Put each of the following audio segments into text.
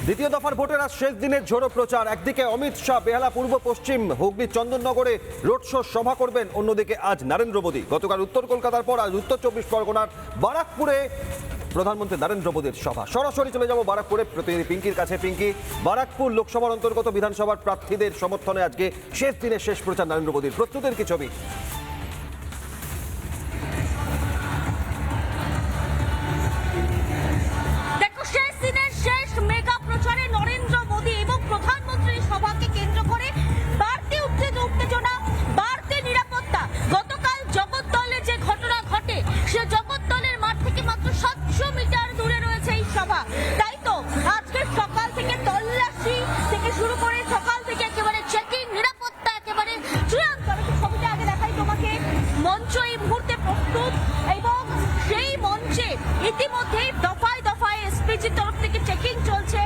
দ্বিতীয় দফার ভোটের আজ শেষ দিনের ঝোড়ো প্রচার। একদিকে অমিত শাহ বেহালা পূর্ব পশ্চিম হুগলির চন্দননগরে রোড শো সভা করবেন, অন্যদিকে আজ নরেন্দ্র মোদী। গতকাল উত্তর কলকাতার পর আজ উত্তর 24 পরগনার বারাকপুরে প্রধানমন্ত্রী নরেন্দ্র মোদীর সভা। সরাসরি চলে যাব বারাকপুরে প্রতিনিধি পিঙ্কির কাছে। পিঙ্কি, বারাকপুর লোকসভার অন্তর্গত বিধানসভার প্রার্থীদের সমর্থনে আজকে শেষ দিনের শেষ প্রচার নরেন্দ্র মোদীর, প্রস্তুতের কি ছবি? নরেন্দ্র মোদী এবং প্রধানমন্ত্রীর সভাকে কেন্দ্র করে বাড়তি উত্তেজনা, বাড়তি নিরাপত্তা। গতকাল জগদ্দলে যে ঘটনা ঘটে, সে জগদ্দলের মাঠ থেকে মাত্র 700 মিটার দূরে রয়েছে এই সভা। তাই তো আজকে সকাল থেকে তল্লাশি থেকে শুরু করে সকাল থেকে একেবারে চেকিং, নিরাপত্তা একেবারে চূড়ান্ত। ছবিটা আগে দেখাই তোমাকে। মঞ্চ এই মুহূর্তে প্রস্তুত এবং সেই মঞ্চে ইতিমধ্যেই দফায় দফায় এসপিজির তরফ থেকে চেকিং চলছে।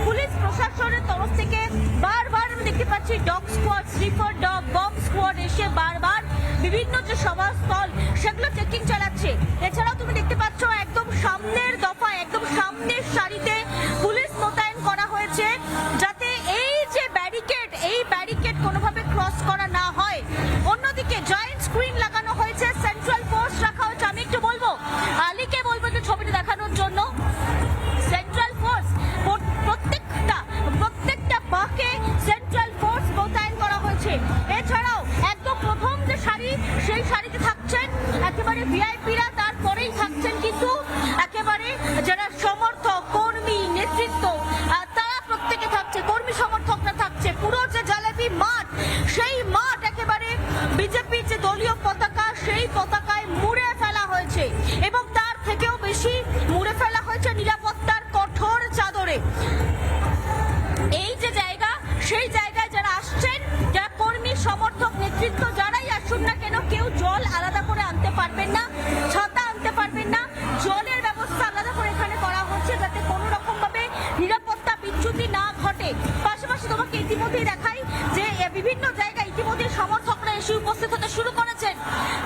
পুলিশ প্রশাসনের তরফ থেকে বারবার আমি দেখতে পাচ্ছি dog squad, sniffer dog, bomb squad এসে বারবার বিভিন্ন যে সভাস্থল সেগুলো চেকিং চালাচ্ছে। এছাড়াও তুমি দেখতে পাচ্ছ একদম সামনের দফায়, একদম সামনের সারিতে পুলিশ মোতায়েন করা হয়েছে, যাতে এই যে ব্যারিকেড, এই ব্যারিকেড কোনোভাবে ক্রস করা না হয়। অন্যদিকে জয়েন্ট স্ক্রিন লাগানো হয়েছে, সেন্ট্রাল ফোর্স রাখা হয়েছে। আমি একটু বলবো, আলীকে বলবো যে ছবিটা দেখানোর জন্য। সেন্ট্রাল ফোর্স প্রত্যেকটা বাঁকে সেন্ট্রাল ফোর্স মোতায়েন করা হয়েছে। এছাড়াও একদম প্রথম যে সারি, সেই সারিতে থাকছেন একেবারে ভিআইপিরা, তারপরেই থাকছেন কিন্তু একেবারে যারা সমর্থক, কর্মী, নেতৃত্ব, তারা প্রত্যেকে থাকছে, কর্মী সমর্থকরা থাকছে। পুরো যে জালেবি মাঠ, সেই মাঠ একেবারে বিজেপির যে দলীয় পতাকা, সেই পতাকায় মুড়ে ফেলা হয়েছে এবং তার থেকেও বেশি মুড়ে ফেলা হয়েছে নিরাপত্তার কঠোর চাদরে। এই যে জায়গা, সেই জায়গায় যারা আসছেন, যারা কর্মী, সমর্থক, নেতৃত্ব, যারাই আসুন না কেন, কেউ জল আলাদা করে আনতে পারবেন না, ছাতা আনতে পারবেন না। জলের ব্যবস্থা আলাদা করে এখানে করা হচ্ছে, যাতে কোনো রকম ভাবে নিরাপত্তা বিচ্যুতি না ঘটে। পাশাপাশি তোমাকে ইতিমধ্যেই দেখাই যে বিভিন্ন জায়গায় ইতিমধ্যে সমর্থকরা এসে উপস্থিত হতে শুরু করেছেন।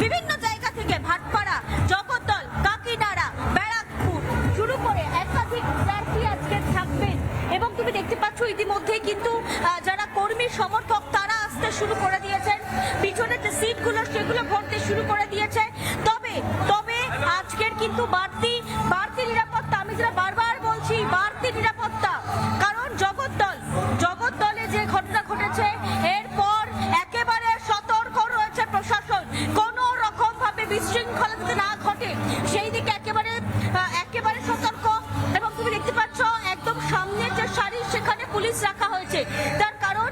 বিভিন্ন জায়গা থেকে ভাটপাড়া, জগদ্দল, কাকিনাড়া, ব্যারাকপুর শুরু করে একাধিক প্রার্থী আজকে থাকবেন। এবং তুমি দেখতে পাচ্ছ ইতিমধ্যেই কিন্তু যারা কর্মী সমর্থক তারা আসতে শুরু করে দিয়েছেন, পিছনে যে সিটগুলো সেগুলো ভরতে শুরু করে দিয়েছে। তবে আজকের কিন্তু বাড়তি নিরাপত্তা, আমি যেটা বারবার বলছি, বাড়তি নিরাপত্তা। কারণ জগদ্দলে যে ঘটনা ঘটেছে, এরপর একেবারে সতর্ক রয়েছে প্রশাসন, কোনো রকম ভাবে বিশৃঙ্খলা যাতে না ঘটে সেই দিকে একেবারে সতর্ক। এবং তুমি দেখতে পাচ্ছ একদম সামনের যে সারি, সেখানে পুলিশ রাখা হয়েছে। তার কারণ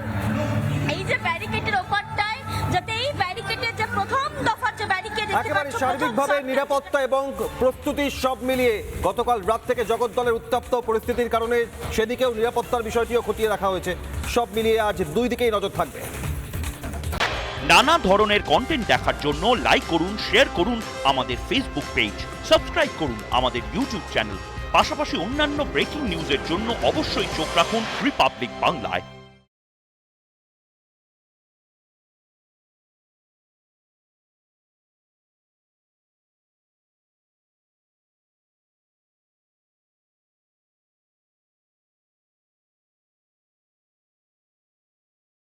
এই যে ব্যারিকেডের ওপারটায়, যাতে এই ব্যারিকেডের যে প্রথম দফার যে ব্যারিকেড, একেবারে সার্বিকভাবে নিরাপত্তা এবং প্রস্তুতি সব মিলিয়ে গতকাল রাত থেকে জগদ্দলের উত্তপ্ত পরিস্থিতির কারণে সেদিকেও নিরাপত্তার বিষয়টিও খতিয়ে রাখা হয়েছে। সব মিলিয়ে আজ দুই দিকেই নজর থাকবে। নানা ধরনের কন্টেন্ট দেখার জন্য লাইক করুন, শেয়ার করুন আমাদের ফেসবুক পেজ, সাবস্ক্রাইব করুন আমাদের ইউটিউব চ্যানেল। পাশাপাশি অন্যান্য ব্রেকিং নিউজের জন্য অবশ্যই চোখ রাখুন রিপাবলিক বাংলায়।